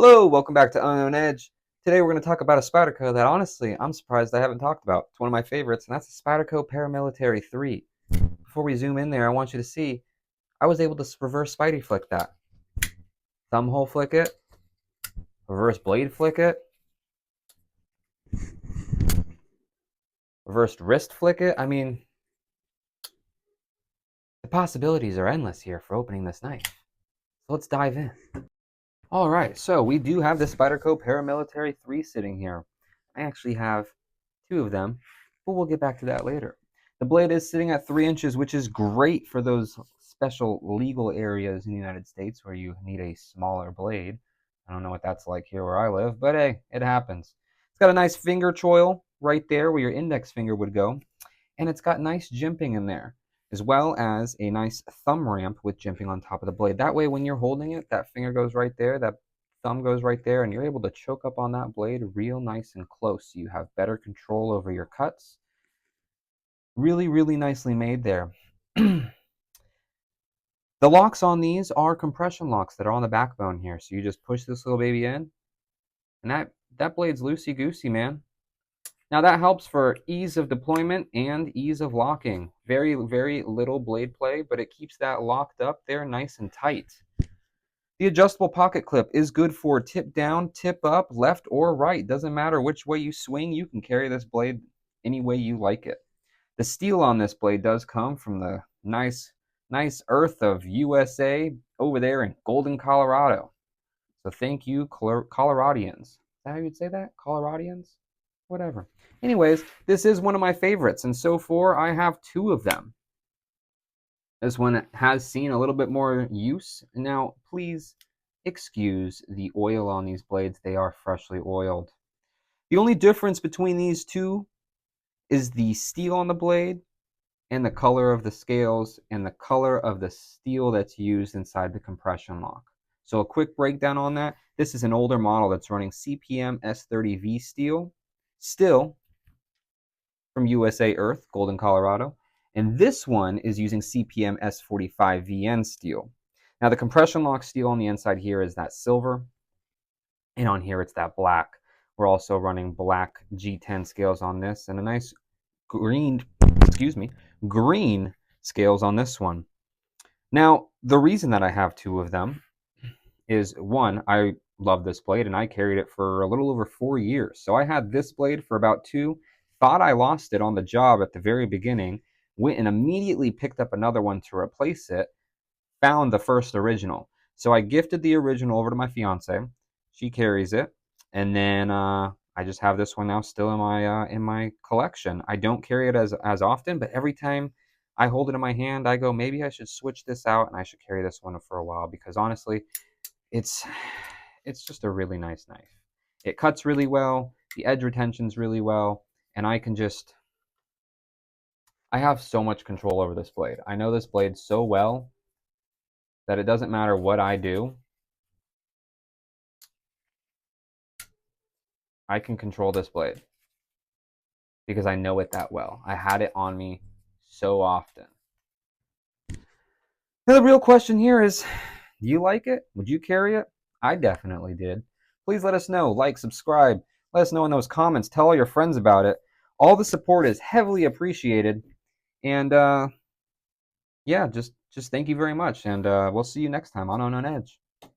Hello, welcome back to Unknown Edge. Today we're going to talk about a Spyderco that honestly I'm surprised I haven't talked about. It's one of my favorites, and that's the Spyderco Paramilitary 3. Before we zoom in there, I want you to see I was able to reverse Spidey flick that. Thumb hole flick it, reverse blade flick it, reversed wrist flick it. I mean, the possibilities are endless here for opening this knife. So let's dive in. All right, so we do have the Spyderco Paramilitary 3 sitting here. I actually have two of them, but we'll get back to that later. The blade is sitting at 3 inches, which is great for those special legal areas in the United States where you need a smaller blade. I don't know what that's like here where I live, but hey, it happens. It's got a nice finger choil right there where your index finger would go, and it's got nice jimping in there, as well as a nice thumb ramp with jimping on top of the blade. That way, when you're holding it, that finger goes right there, that thumb goes right there, and you're able to choke up on that blade real nice and close. So you have better control over your cuts. Really, really nicely made there. The locks on these are compression locks that are on the backbone here. So you just push this little baby in, and that blade's loosey-goosey, man. Now that helps for ease of deployment and ease of locking. Very, very little blade play, but it keeps that locked up there nice and tight. The adjustable pocket clip is good for tip down, tip up, left or right. Doesn't matter which way you swing, you can carry this blade any way you like it. The steel on this blade does come from the nice earth of USA over there in Golden, Colorado. So thank you, Coloradians. Is that how you'd say that? Coloradians? Whatever. Anyways, this is one of my favorites, and so far I have two of them. This one has seen a little bit more use. Now, please excuse the oil on these blades. They are freshly oiled. The only difference between these two is the steel on the blade and the color of the scales and the color of the steel that's used inside the compression lock. So a quick breakdown on that. This is an older model that's running CPM S30V steel, still from USA Earth, Golden, Colorado. And this one is using CPM S45VN steel. Now the compression lock steel on the inside here is that silver, and on here it's that black. We're also running black G10 scales on this and a nice green scales on this one. Now, the reason that I have two of them is, one, I love this blade and I carried it for a little over 4 years. So I had this blade for about 2, thought I lost it on the job at the very beginning, went and immediately picked up another one to replace it, found the first original. So I gifted the original over to my fiance. She carries it, and then I just have this one now still in my collection. I don't carry it as often, but every time I hold it in my hand, I go, maybe I should switch this out and I should carry this one for a while, because honestly, it's just a really nice knife. It cuts really well, the edge retention's really well, and I have so much control over this blade. I know this blade so well that it doesn't matter what I do, I can control this blade because I know it that well. I had it on me so often. Now the real question here is, do you like it? Would you carry it? I definitely did. Please let us know. Like, subscribe. Let us know in those comments. Tell all your friends about it. All the support is heavily appreciated. And yeah, just thank you very much. And we'll see you next time on Unknown Edge.